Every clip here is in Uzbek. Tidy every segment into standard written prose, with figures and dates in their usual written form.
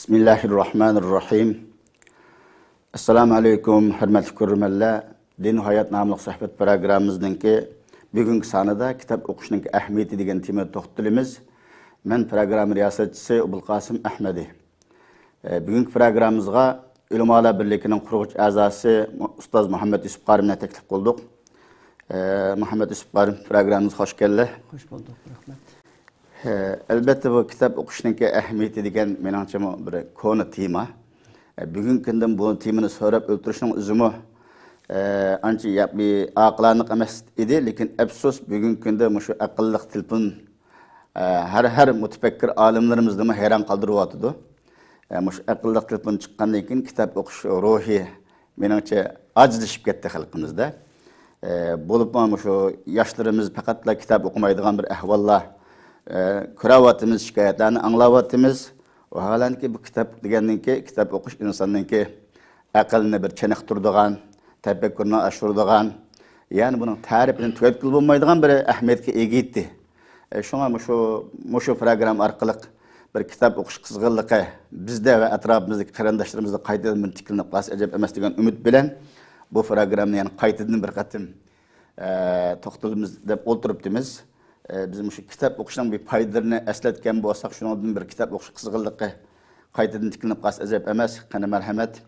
Bismillahirrahmanirrahim. Assalamu alaikum, hürmetli görürmenler. Din Hayat namlıq sohbet programımızdaki bugünkü sanıda kitap okuşunun ahmiyeti degan tema to'xtalamiz. Men program riyosatchisi Ubulqasim Ahmadi. Bugünkü programımızga Ulamolar birligining qurg'uvchi a'zosi Ustoz Muhammad Yusuf Qarimni taklif qildik. Muhammad Yusuf Qarim programımıza hoş geldin. Hoş bulduk, rahmet. Elbette bu kitap okuşunun ahmiyeti degan menimcha bir konu tema. Bugünkü günden bu temani so'rab o'tirishning o'zimi ancha bir aqlaniq emas edi, lekin afsus bugünkü kunda shu aqlli telefon har mutafakkir olimlarimizni hayron qoldiryapti. Shu aqlli telefon chiqqandan keyin kitap o'qish ruhi menimcha ajizlashib ketdi xalqimizda. Bo'lib shu yoshlarimiz faqatla kitap o'qimaydigan bir ahvollar ko'ryapmiz, shikoyatlarni anglayapmiz. Vaholanki bu kitap degandan-ki kitap o'qish insonningki aqlni bir chiniqtiradigan, tafakkurni oshiradigan, ya'ni buning ta'rifini tugatib bo'lmaydigan bir ahamiyatga ega edi. Shunga shu program orqali bir kitap o'qish qizg'inligi bizda va atrofimizdagi qarindoshlarimizda qaytadan tiklanib qolsa ajab emas degan umid bilan bu programni yana qaytadan bir qatim to'xtalamiz deb o'tiribmiz. Bizim şu kitap okuşdan bir paylarını esletken bu olsak şunun bir kitap okuş kızgınlığı kayıtını tıklanıp kas ezep emez. Kana merhamet.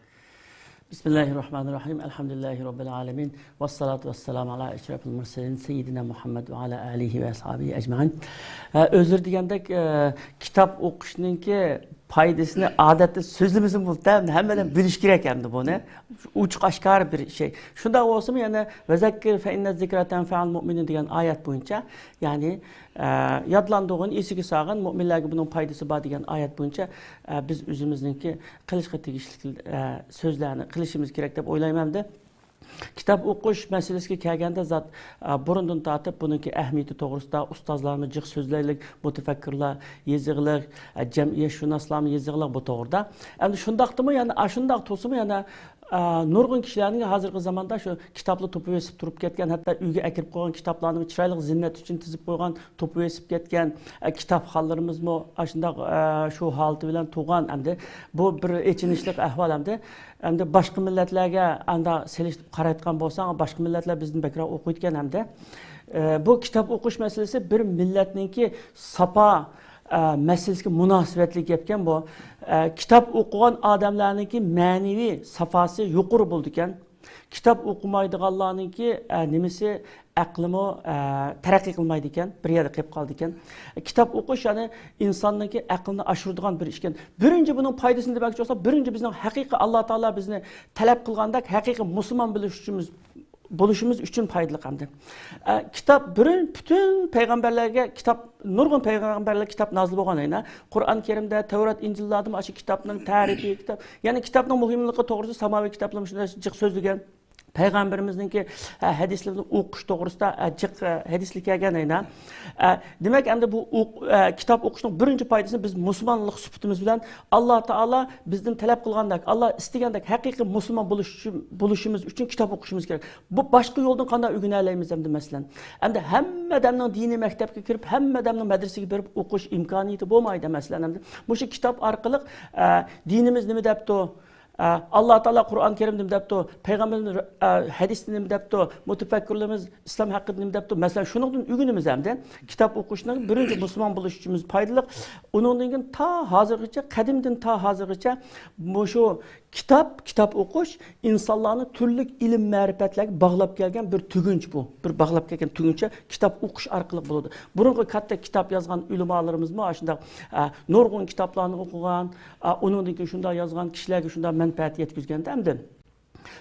Bismillahirrahmanirrahim. Elhamdülillahi Rabbil alemin. Vessalatu vesselamu ala eşrefil murselin. Seyyidina Muhammed ve ala alihi ve ashabihi ecmain. Özür degandek kitap okuşunun ki paydasını adette sözlümüzün buldu. Hemen biliş gerek hem de bu ne? Uç aşkar bir şey. Şunda olsun yani ve zekkir fe inne zikraten fe'al mu'minin diyen ayet boyunca yani yadlandığın esiki sağın müminlerge bunun paydası var diyen ayet boyunca biz özümüzdeki kılışkı tegişlik sözlerini kılışımız gerek deb oylayman de. Kitap o'qish masalasiga kelganda zat burundan tortib buningki ahamiyati to'g'risida ustozlarimiz jiq so'zlaylik, mutafakkirlar, yezig'lar, jamiyatshunaslarning yezig'lar bu to'g'rida. Endi shundaqdimi, ya'ni ashundaq to'simi yana nurg'un kishilarning hozirgi zamonda shu kitobni to'pib esib turib ketgan, hatto uyga akirib qo'ygan kitoblarni chiroyli zinnat uchun tizib qo'ygan, to'pib esib ketgan kitobxonlarimizmi ashundaq shu holati bilan tug'an. Endi bu bir echinishli ahvol endi. Endi boshqa millatlarga anda selishtirib qarayotgan bo'lsang, boshqa millatlar bizdan bekroq o'qiyotgan hamda bu kitob o'qish masalasi bir millatningki safa masalasiga munosabatli gapkan bu kitob o'qigan odamlarningki ma'naviy safasi yuqori bo'ldi ekan. Kitob o'qimaydiganlarningki nimasi aqlimi taraqqiy qilmaydi ekan, bir yerda qolib qoldi ekan. Kitob o'qish ya'ni insonningki aqlini oshiradigan bir ish ekan. Birinchi buning foydasini demoqchi bo'lsa, birinchi bizning haqiqiy Alloh taolo bizni talab qilganda haqiqiy musulmon bo'lishimiz uchun foydali hamdi. Kitob bütün payg'ambarlarga kitob nurg'un payg'ambarlar kitob nozil bo'lgan ayna. Qur'on Karimda, Tavrat, Injillarda mana shu kitobning tarifi kitob, ya'ni kitobning muhimligi to'g'risida samoviy kitoblar shunday jiq so'zlagan. Peygamberimizdeki hadislerini okuş doğrusu açık hadislik kelgan ayna. Demek endi bu kitap okuşun birinci faydasını biz Müslümanlık sübutimiz bilen Allah Taala bizden talep kılgandak, Allah istegandak haqiqiy Müslüman buluşumuz için kitap okuşumuz gerek. Bu başka yoldan qanday ögüneleyimiz hem de mesela. Endi hamma adamning dini maktabga kirib, hamma adamning madrasaga berib o'qish imkoniyati bo'lmaydi mesela. Endi bu shu kitap orqali dinimiz nima debdi? Allah Taala Qur'on Karim nim debdi, Peygamberimiz hadis nim debdi, mutafakkirlarimiz İslam haqqida nim debdi. Mesela şuningdan ügünimiz hamda kitap o'qishning birinchi musulmon bo'lishimiz foydali. Uningdan keyin ta hozirgacha, qadimdan ta hozirgacha shu kitap o'qish insonlarni turli ilm ma'rifatlarga bog'lab kelgan bir tugunch bu. Bir bog'lab kelgan tuguncha kitap o'qish orqali bo'ladi. Burungi katta kitap yozgan ulamolarimiz shunda nurg'un kitoblarni o'qigan, uningdan keyin shunda yozgan kishilarga shunda manfaat yetkazganda hamda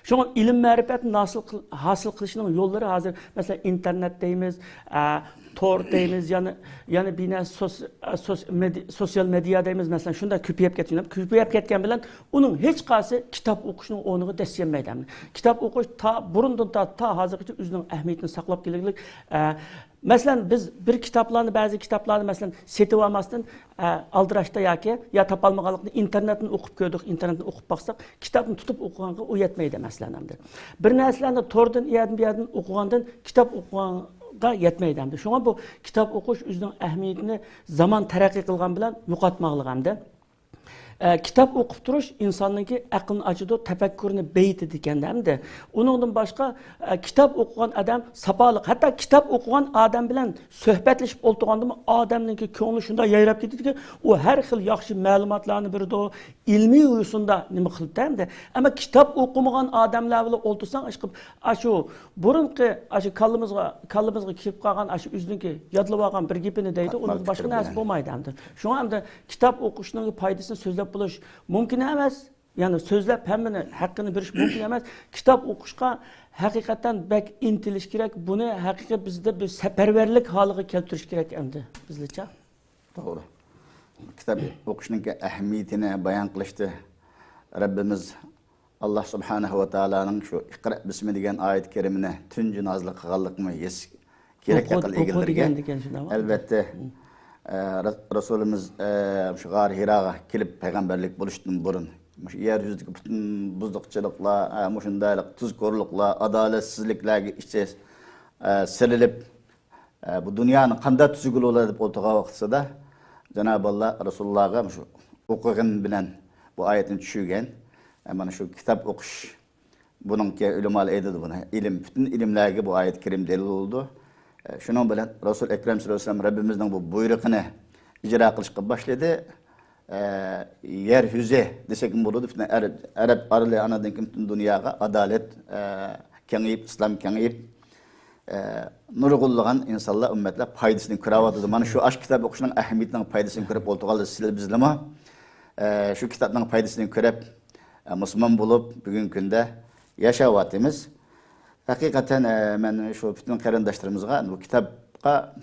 şuna ilim ma'rifatni hosil qilishning yo'llari hozir mesela internet deymiz, tor deymiz, yani bina sosyal medya deymiz mesela shunda ko'payib ketgan bilan uning hech qaysi kitob o'qishning o'rniga dasyamaydi. Kitob o'qish burundan ta hozirgacha o'zining ahamiyatini saqlab kelganlik. Mesela biz bir bazı kitaplarni mesela setib olmasdan aldirashda ya topolmaganlikni internetni o'qib ko'rdik, internetni o'qib baqsak, kitobni tutib o'qiganga u yetmaydi mesela. Bir narsalarni tordan, bu yerdan o'qigandan kitob o'qigan yetmaydi. Shunga bu kitob o'qish o'zining ahamiyatini zaman taraqqiy qilgan bilan yo'qotmoqlik hamda. kitap okup duruş insannınki aqlını açıdı, tefekkürünü beyitidi ekan-da. Onundan başka kitap okuyan adam sapalık, hatta kitap okuyan adam bilen söhbetleşip olturganda adamninki ko'ngli shunda yayrab ketadi ki, o her xil yaxshi ma'lumotlarni berdi, ilmiy uyusunda nima qildi-da. Ama kitap okumagan adamlar bilan oltursang, shu burunqi shu kallimizga kirib qolgan shu o'ziniki yodlab olgan bir gapini deydi, onun boshqa narsa bo'lmaydi endi. Shunga ham kitap o'qishning foydasini so'zlab bo'lish mumkin emas. Yani sözlep hemmini hakkını beriş mümkün emas. Kitap okuşka hakikaten bek intiliş gerek. Bunu hakikaten bizde bir seferberlik haline keltiriş gerek endi bizleçe. Doğru. Kitap okuşunun ehemmiyetini bayan kılıştı. Rabbimiz Allah Subhanahu ve Taala'nın şu İkra bismi degen ayet-i kerimine tüncü nazlı kıgallık mı yes gerek akıl ilgilendirgen. Elbette Resulümüz şu Gar Hiraga kelip peygamberlik buluştundan burun yeryüzündeki bütün buzdukçılıkla, muşundaylık, tuzkorlukla, adaletsizliklerle işte serilip bu dünyanın kanda tüzgül olar deb oltuğa vaqtsa da Cenab-ı Allah Resulullah'a şu okuğun bilen bu ayetin düşügen mana şu kitap okuş bununki ulamalar edildi buna. İlim, bütün ilimlerge bu ayet-i kerim delil oldu. Şunun bilen Resul Ekrem sallallahu aleyhi ve sellem Rabbimizden bu buyruğunu icra kılışqa başladı. Yeryüzü desek mi buludu? Arap arılı anadan kim bütün dünyaya adalet kengiyip, İslam kengiyip nurgulluğun insanlar, ümmetler paydasını kıravatıdı. Bana şu aşk kitabı okuşunun ehemmiyetinin paydasını kırıp oltuğalı sizler bizleme. Şu kitabın paydasını kırıp Müslüman bulup bugün günde yaşavatımız. Hakikaten ben şu bütün karindaşlarımızga bu kitapka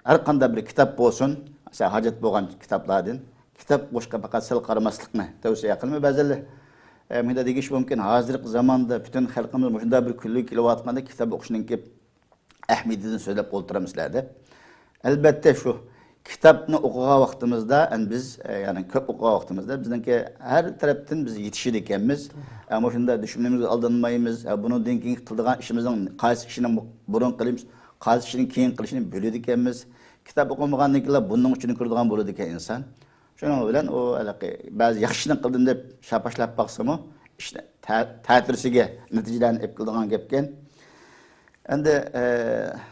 her kanda bir kitap olsun, mesela hacet boğan kitaplardan kitap boşka fakat sel qaramaslıkni tavsiye qilmay bazıları menda degish mumkin hozirgi zamanda bütün xalqimiz shunda bir kunlik ilovatmanda kitap o'qishning ahmiyatini so'zlab o'ltiramizlar deb. Albatta shu kitapni o'qigan vaqtimizda biz yani ko'p o'qigan vaqtimizda bizniki har tarafdan biz yetishir ekanmiz. Ama shunda dushmanimizga aldanmaymiz. Bundan keyin qiladigan ishimizning qaysi ishini burun qilamiz, qaysi ishini keyin qilishini biladi ekanmiz. Kitap o'qimagandan keyin bunning uchun kiradigan bo'ladi ekan inson. Şunun bilen o bazı yaxşılık qildim deb şapaşlap baqsam işte ta'tirsiga natijalarni ep qiladigan gapken. Endi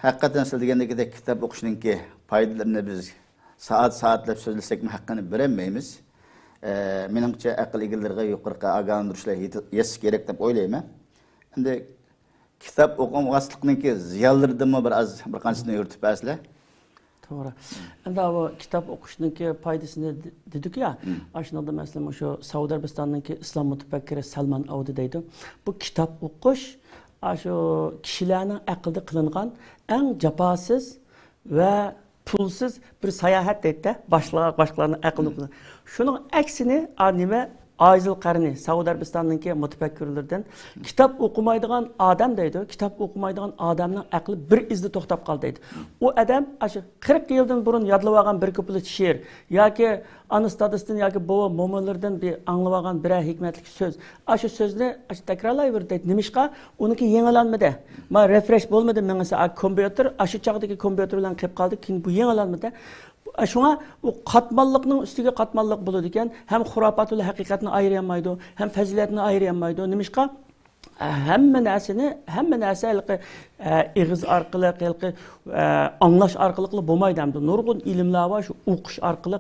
haqiqatan siz degandek kitap o'qishninki foydalarini biz soatlab so'zlasak haqqini berolmaymiz. Menimcha aql egalariga yuqorqi ogohlantirishlar yetish kerak deb o'ylayman. Endi kitap o'qimaslikninki ziyonlaridan bir qanchasini yuritib asla. Doğru. Endi bu kitap o'qishningki foydasini dedik ya. Aslında mesela şu Saudiya Arabistan'daki İslam mutafakkiri Salman Avdi deydi. Bu kitap o'qish şu kishilarning aqlida qilingan eng jafosiz ve pulsiz bir sayohat deydi. Boshqalarning aqlida. Shuning aksini nima Aizil Qarni, Saudiya Arabistan'daki mutafakkirlerden kitap okumaydigan adam deydi. Kitap okumaydigan adamның aqli bir izde to'xtab qoldi deydi. O adam aşı 40 yıldan burun yodlab olgan bir kuplet she'r yoki anastadisdan yoki bobo mo'minlardan bir anglab olgan bir hikmatli so'z. Aşı so'zni takrorlayver deydi. Nimishqa uniki yangilanmadi. Ma refresh bo'lmadi. Menga kompyuter aşı chaqdagi kompyuter bilan qilib qoldi. Keyin bu yangilanmadi. Şuna o katmallıkның üstüge katmallık buludu iken hem hurafatlı hakikatini ayıramaydı, hem faziletini ayıramaydı. Nimişqa hemme narsa ig'iz orqali, anglash orqali bo'lmaydi hamda. Nurg'un ilmlar var, şu o'qish orqali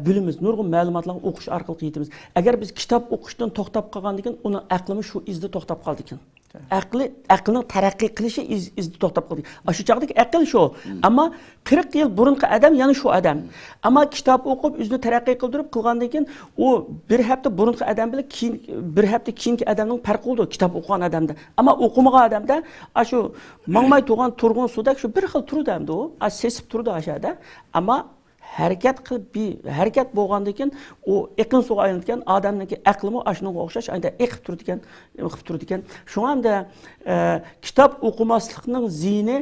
bilimiz, nurg'un ma'lumotlarni o'qish orqali yetimiz. Agar biz kitob o'qishdan to'xtab qolgandan keyin uni aqlimiz shu izda to'xtab qoldi ekan. Aqlning taraqqiy qilishi izda to'xtab qoldi. Shu chaqdagi aql shu. Ammo 40 yil burunqi adam yana shu adam. Ammo kitob o'qib o'zini taraqqiy qildirib qilgandan keyin u bir hafta burunqi adam bilan keyin bir hafta keyingi adamning farqi bo'ldi kitob o'qigan odamda. Ammo o'qimagan odamda shu mangmay turg'un suvda shu bir xil turdi hamda u, sesib turdi aşağıda. Ammo harakat bo'lgandan keyin u iqin suvga aylangan odamniki aqlimi ashunga o'xshash anda iqib turdi ekan. Shunga hamda kitob o'qimaslikning ziyni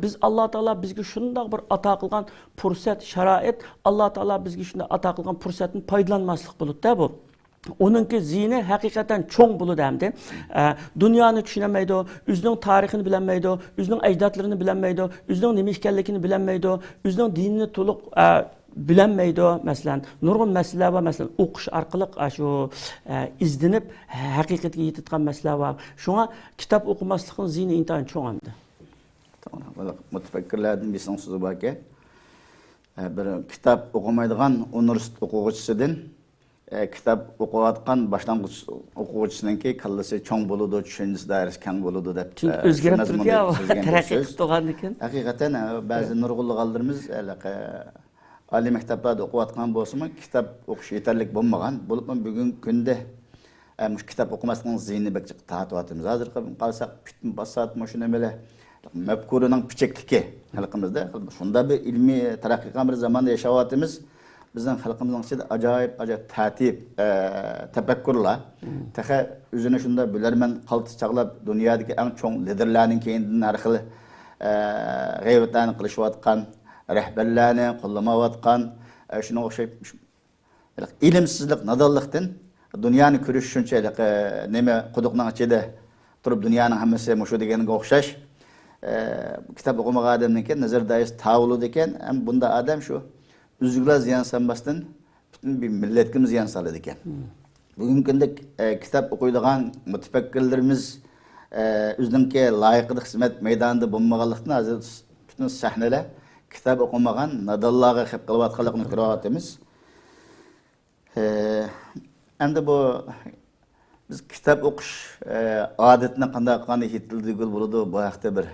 biz Alloh taolo bizga shunday bir ato qilgan fursat, sharoit, Alloh taolo bizga shunday ato qilgan fursatni foydalanmaslik bo'ladi-da bu. Onunki zihni hakikaten çoğ buludu hem de. Dünyanı düşünemeydi, özünün tarihini bilemeydi, özünün ecdatlarını bilemeydi, özünün neymişkellikini bilemeydi, özünün dinini toluk bilinmeydi o mesela nurgun mesele var mesela okuş arkalık şu izlenip hakikatga yetitgan mesele var. Şuna kitap okumaslıkın zihni intayin çoğamdı. Tamam. Mutafakkirlerden bir so'zi bor ekan. Bir kitap okumaydigan universitet o'quvchisidan kitap o'qiyotgan boshlang'ich o'quvchisiniki kallasi cho'ng bo'ladi, tushunchasi doirasi keng bo'ladi deb. Çünkü o'zgarib turdi-ya, taraqqiy qilib turgan ekan. Haqiqatan ba'zi nurg'unliganlarimiz oliy maktablarda o'qiyotgan bo'lsa-mu, kitap o'qish yetarlik bo'lmagan. Bo'lib bugungi kunda kitap o'qimasdan zihni bakcha tortyapmiz. Hozir qarasak, bitib bosat mashina bilan mafkurining pichakligi xalqimizda shunda bir ilmiy taraqqiyotgan bir zamonda yashayapmiz. Bizning xalqimizning ichida ajoyib tartib, tafakkurlar. Taxa o'zini shunda bilarman qaltis chaqlab dunyodagi eng cho'ng liderlarning keyindan har xil g'aybatlarni qilishayotgan, rahbarlarni qo'llamayotgan, shunga o'xshab ilmsizlik, nadonlikdan dunyoni ko'rish shunchalik nima quduqning ichida turib dunyoning hammasi mushu deganga o'xshash. Kitap okumak adamınki nazar dayısı tavulu diken hem bunda adam şu üzgüler ziyan sanmasın bütün bir milletimiz ziyan sağladı diken. Bugün günde kitap okuyduğun mutfakkirlerimiz üzgünke layıklık hizmet meydanında bulunmalıktan azı bütün sahneler kitap okumagan nadallığa hep kılvatkalıkını kıravatımız. Hem de bu biz kitap okuş adetine kanı hitildiği gül buludu bu ayakta bir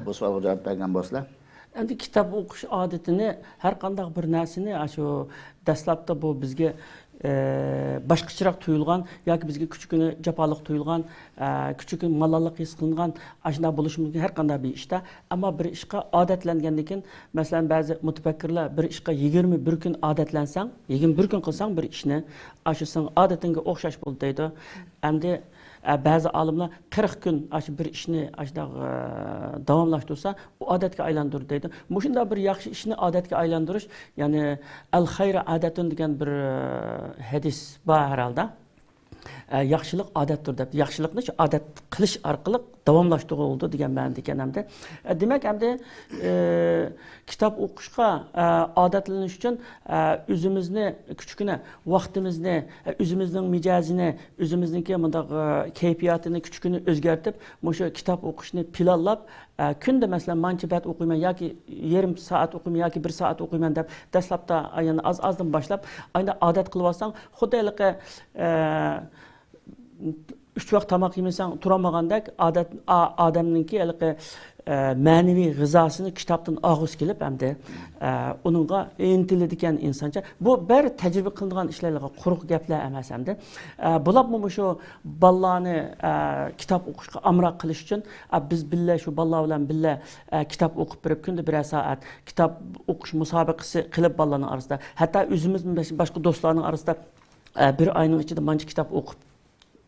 bu soruga cevap bergen bolsa. Endi kitap okuş adetini her qandaq bir narsani şu dastlabda bu bizge başqacharoq tuyulgan yoki bizga küçükünü japalık tuyulgan, küçükün malallık his qilingan aşina bo'lishi mumkin har qanday bir ishda. Ammo bir ishga odatlangandan keyin, masalan, ba'zi mutafakkirlar bir ishga 21 kun odatlansang, 21 kun qilsang bir ishni, ashusin odatingga o'xshash bo'ldi deydi. Endi ba'zi olimlar 40 kun aşı bir ishni ashda davomlashtirsa, u odatga aylantirdi deydi. Mushunda bir yaxshi ishni odatga aylantirish, ya'ni al-xayr adatun degan bir hadis bor herhalde. Yaxshilik odatdir deb. Yaxshilikni shu odat qilish orqali davomlashtirildi degan ma'noda ekan hamda. Demak, hamda kitob o'qishga odatlanish uchun o'zimizni kuchkina vaqtimizni, o'zimizning mijozini, o'zimizningki bundaq kayfiyatini kuchkina o'zgartib, o'sha kitob o'qishni planlab, kunda masalan manchibat o'qiyman yoki yarim soat o'qiyman yoki 1 soat o'qiyman deb dastlabda yani azdan boshlab ayni odat qilib olsang, xuddi 3 vaqt tamoq yemasang turamagandak odamninki ma'naviy g'izosini kitobdan og'iz kelib hamda uningga intiladigan insoncha bu bir tajriba qilingan ishlarga quruq gaplar emas hamda bularmi shu bolalarni kitob o'qishga amroq qilish uchun biz billa shu bolalar bilan billa kitob o'qib berib kunda 1 soat kitob o'qish musobaqasi qilib bolalarning orasida hatto o'zimiz boshqa do'stlarning orasida bir oyning ichida mancha kitob o'qib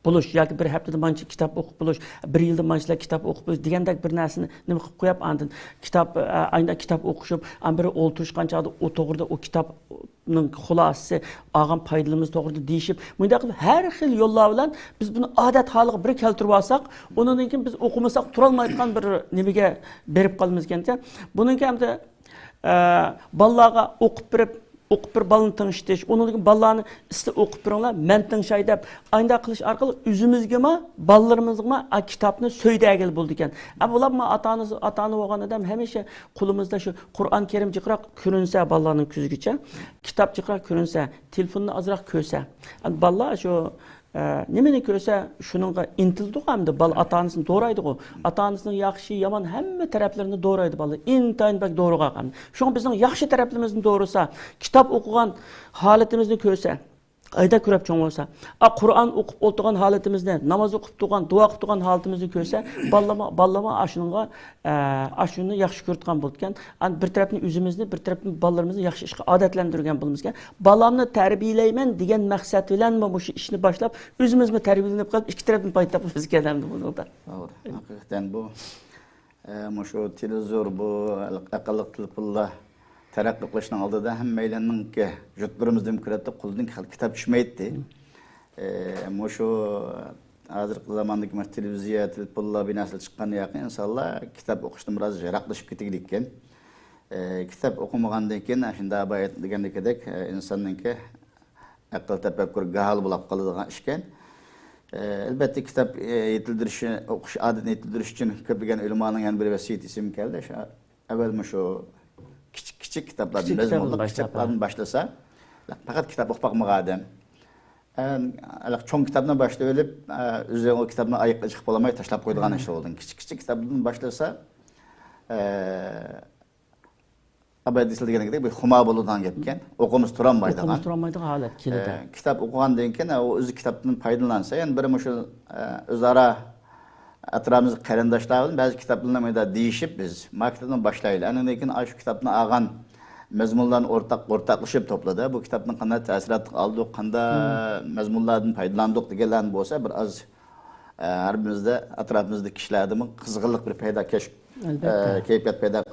buluş yoki bir haftada mancha kitob o'qib buluş, 1 yilda manchalar kitob o'qib buluş degandek bir narsani nima qilib qo'yib andin kitob ayda kitob o'qishib, biri o'ltirishganchada o to'g'rida o kitobning xulosasi olgan foydalimiz to'g'rida deyishib, bunda qilib har xil yo'llar bilan biz buni odat holiga bir keltirib olsak, undan keyin biz o'qimasak turolmaydigan bir nimaga berib qolamiz ekan. Buningki hamda bolalarga o'qib berib o'qib bir balını tanıştırış, onun ballarını iste o'qib biringlar, men tanışay deb, ayda qilish orqali o'zimizga balalarımızga kitobni so'ydagil bo'ldi ekan. Bularmi ata-ona bo'lgan odam hamisha qo'limizda shu Qur'on Karim jiqroq ko'rinsa balalarning ko'zigacha, kitob jiqroq ko'rinsa, telefonni ozroq ko'rsa, balalar shu nimani ko'rsa shuningga intildi hamda bal ata-onasini to'raydi. Ata-onasining yaxshi, yomon hamma taraflarini to'raydi bala. Intayin bak to'g'riga qam. Shunga bizning yaxshi taraflarimizni to'g'risa, kitob o'qigan holatimizni ko'rsa, ayda ko'rib cho'ng bo'lsa, Qur'on o'qib o'tirgan holatimizni, namoz o'qib turgan, duo qilib turgan holatimizni ko'rsa, ballama ashuni yaxshi ko'rgan bo'lgan. Bir tarafni o'zimizni, bir tarafni bolalarimizni yaxshi ishga odatlantirgan bo'lmizga, balamni tarbiyalayman degan maqsad bilan bu ishni boshlab, o'zimizni tarbiyalanib qolib, ikki tarafni pay topib kelamiz bunda. To'g'ri. Haqiqatan bu shu televizor bu aqlli telefonlar taraqqi qilishning oldida hammalarninki yurtlarimizda imkoniyatda qo'ldan kitob tushmaydi. Shu hozirgi zamondagi televiziya, telefonlar binasida chiqqan yaqin insonlar kitob o'qishdan biroz yiroqlashib ketgan ekan. Kitap okumagandan keyin şunda bayat degandek insonningki aql tafakkur gahal bo'lib qoladigan ishkan. Elbette kitap yetildirişi, okuş adetini yetildiriş için köpügen ulemaning yani bir vasiyeti mi geldi. Evvel şu küçük kitaplardan, mezmunluk kitaplardan başlasa, fakat kitap okumak adam. Çoğun kitabdan başlayıp, üzerine o kitabına ayıkla çıkıp olamayı taşlap koyduğun iş oldu. Küçük kitabdan başlasa, abadisli degende bir huma boludan gepken, okumuz turanmaydı. Okumuz turanmaydı halet kilidi. Kitap okugan denken o özü kitaptan faydalansa, yani bir şu özara etrafımızda qarindaşlar bazı kitaplarına da değişip biz maktabdan başlayılı. Anın dekin şu kitaptan ağan mezmunların ortaklaşıp topladı. Bu kitaptan qanday təsirat aldık, qanday mezmunlardan faydalandık degenler bolsa bir az her birimizde etrafımızda kişilerden kızgınlık bir payda keyfiyat payda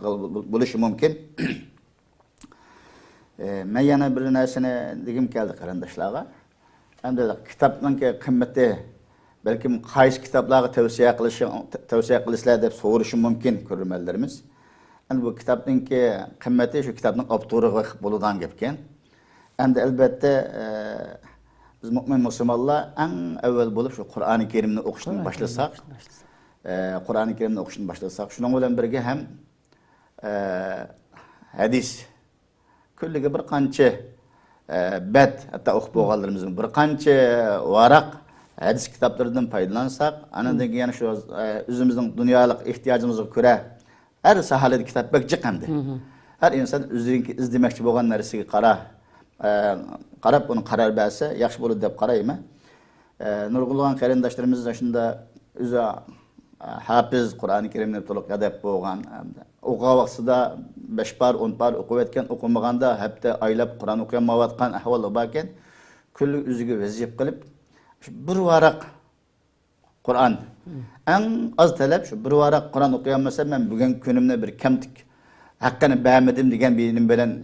buluşu mümkün. Ben yana bir narsani degim keldi qarindaşlarga. Endi kitapning qimmati belki qaysi kitaplarga tavsiye qilishlar deb so'rashi mumkin ko'rganlarimiz. Endi bu kitapning qimmati shu kitapning avtoriga bo'ladigan gapkan. Endi albatta biz mu'min musulmonlar eng avval bo'lib shu Qur'oni Karimni o'qishdan başlasak, Qur'oni Karimni o'qishdan başlasak, shuning bilan birga ham hadis kulliga bir qancha bet hatta o'qib bo'lganlarimizning bir qancha varaq hadis kitaplarından faydalansak, anadaki yani şu özümüzün dünyalık ihtiyacımızı göre her sahada kitap bekçi kandı. Her insan özünki izlemekçi olan neresi qarab bunu karar verse yaxşı olur deyip qarayma. Nurgulgan qarindaşlarımız yaşında özü hafız Kur'an-ı Kerim'ne toluk edep boğan. Oqa vaqtida 5 par 10 par okup etken okumaganda hepte aylap Kur'an okuyamayotgan ahvalı barken külli özüge vaziyet qilib bir varaq Kur'an. En az talep şu bir varaq Kur'an okuyamasa ben bugün günümde bir kemtik hakkını beğenmedim diyen birinin bilen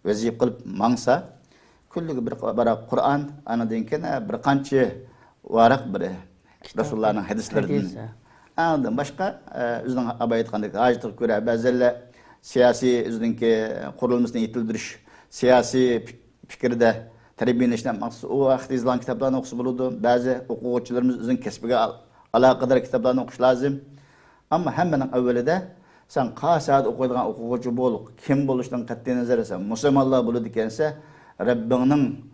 vaziyet qilib mangsa kulliga bir varaq Kur'an ana denken bir qancha varaq bir Resulullah'ın hadislerinden. Anladım. Başka özünün abay etkandık. Acıtık göre bazıları siyasi özününki kurulmasını yetildiriş, siyasi fikri de terbiyeleşten maksud o vakit yazılan kitaplarını okusu bulundu. Bazı okuyucularımız özün kesbige alakadar kitaplarını okuş lazım. Ama hemen evveli de sen kaç saat okuyduğun okuyucu bolup kim buluştan katliğine nazarıysa Müslümanlar bulu dikense Rabbinin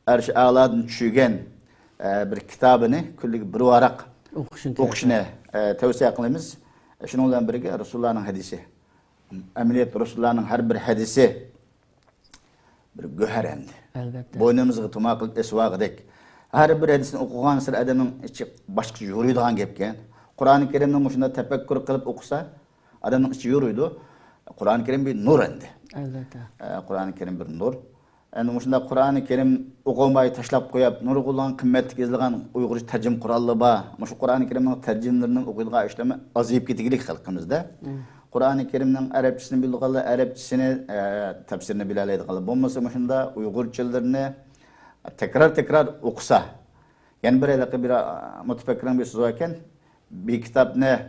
erşi ağladın çügen bir kitabını külli bir varaq okuşuna tavsiye kılımız. Şununla birlikte Resulullah'ın hadisi. Ameliyat Resulullah'ın her bir hadisi bir göherendi. Elbette. Boynumuzga tumaq qilib esvaqdek. Her bir hadisini okugan sır adamın içi başqa yuruydigan gepken. Qur'oni Karimni shunda tafakkur qilib o'qisa, adamın içi yuruydu. Qur'oni Karim bir nur endi. Elbette. Qur'oni Karim bir nur. Yani shunda Qur'oni Karim o'qimay tashlab qo'yib, nurg'ulgan qimmatli yozilgan Uyg'urcha tarjim qurolli bor. Shu Qur'oni Karimning tarjimlarining o'qilgan ishlami aziyib ketgilik xalqimizda. Qur'oni Karimning arabchasini bilganlar arabchasini tafsirini bilalaydiganlar bo'lmasa shunda Uyg'urchalarini tekrar o'qisa. Yani bir mutafakkirin bir so'z ekan, bir kitobni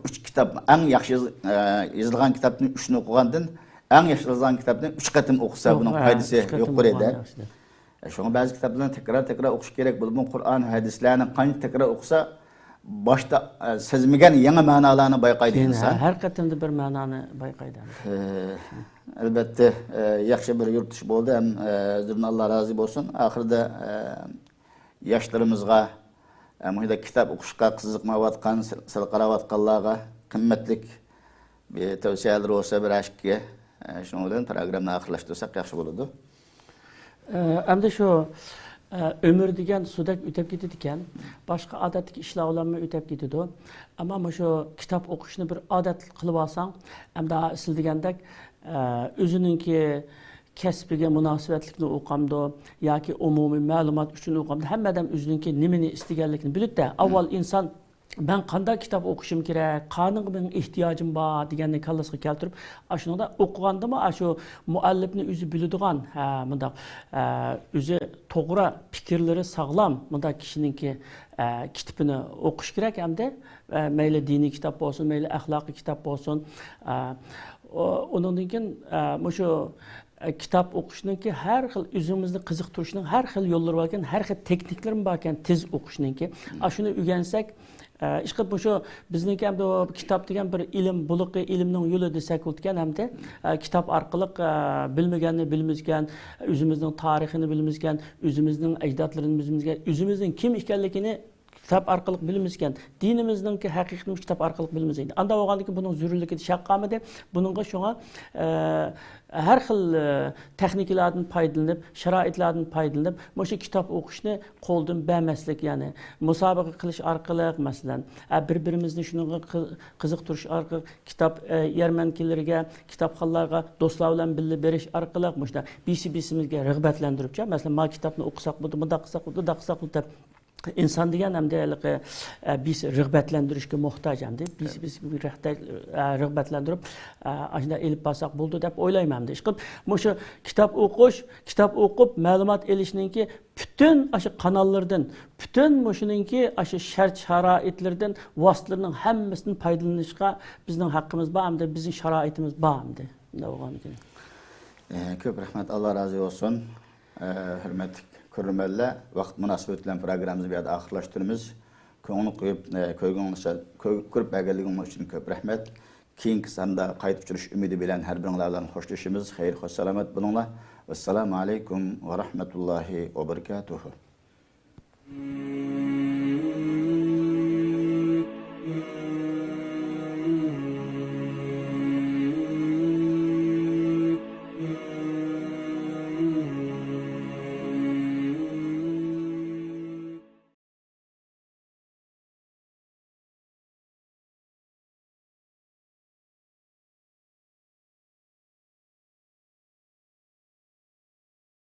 3 kitap en yaxshi yozilgan kitobni 3ni o'qigandan en yaxshi yozilgan kitobni 3 qatim o'qisa buning foydasi yo'q edi. Şuna bazı kitaplarını tekrar okuş gerek bo'lib, Qur'on hadislerini qancha tekrar o'qisa başta sezmegen yeni manalarını bayqaydı insan. Her qatimda bir ma'noni bayqaydi. Elbette yaxshi bir yurtish bo'ldi. Hem Allah razı olsun. Ahirde yaşlarımızga muhida kitap o'qishga qiziqmayotgan, sal qaravatganlarga qimmatlik bir tavsiyalar olsa bir aşkga şunun bilan programni oxirlashtirsak yaxshi bo'ladi. Endi şu ömür degan sudak ötep ketadigan, başqa odatlik ishlar bilan ötep ketadi. Ama şu kitap o'qishni bir odat qilib olsang, endi siz degandek o'zininki kasbiga munosabatlikni o'qamdi yoki umumiy ma'lumot uchun o'qamdi. Hammadan o'zininki nimani istaganligini biladi. Avval inson ben qanday kitap o'qishim kerak, qanday benim ehtiyojim bor deganni kallasiga keltirib, shunda o'qigandimi, shu muallifni o'zi biladigan, bundaq o'zi to'g'ri fikrlari sog'lom, bundaq kishiningki kitobini o'qish kerak hamda mayli diniy kitob bo'lsin, mayli axloqiy kitob bo'lsin. Undan keyin shu kitap o'qishningki har xil o'zimizni qiziqtirishning har xil yo'llari bor ekan, har xil texniklar bor ekan tez o'qishningki. Shuni o'rgansak, ishqilib shu bizningki hamda kitob degan bir ilm buluqi, ilmning yo'li desak o'tgan hamda kitob orqali bilmaganni bilmizgan, o'zimizning tarixini bilmizgan, o'zimizning ajdodlarini bilmizgan, o'zimizning kim ekanligini kitap orqali bilimizgan, dinimizningki haqiqiy kitap orqali bilimizgan. Anda bo'lgandiki buning zarurligi shaqqamidi, buningga shunga har xil texnikalardan foydalanib, sharoitlardan foydalanib, o'sha kitob o'qishni qo'ldan bermaslik, ya'ni musobaqa qilish orqali, masalan, bir-birimizni shunga qiziqtirish orqali kitob yarmankilariga, kitobxonlarga do'stlar bilan birga berish orqali o'sha bisimizga rag'batlantiribcha, masalan, ma kitobni o'qisak, bunda qilsak, bunda qilsak deb inson degan hamda biz rag'batlantirishga muhtoj hamda biz rag'batlantirib ashuna elib borsak bo'ldi deb o'ylayman hamda. Ishqilib, shu kitob o'qib ma'lumot olishningki bütün aşı kanallardan, bütün şununki aşı şart şaraitlerden vasıtlarının hemmisini faydalanışqa bizning haqqımız var hamda bizning şaraitimiz var hamda. Ko'p rahmat, Allah razı olsun. Hürmetli ko'rurmanlar, vaqt munosabati bilan programmamizni bu yerda oxirlashtiramiz. Ko'ngil qo'yib, ko'rib berganliginglar uchun ko'p rahmat. Keyingi sonda qaytib tushirish umidi bilan har biringlar bilan xo'shlashamiz. Xayr, xo'sh salomat bo'linglar. Assalomu alaykum va rahmatullohi va barakatuh.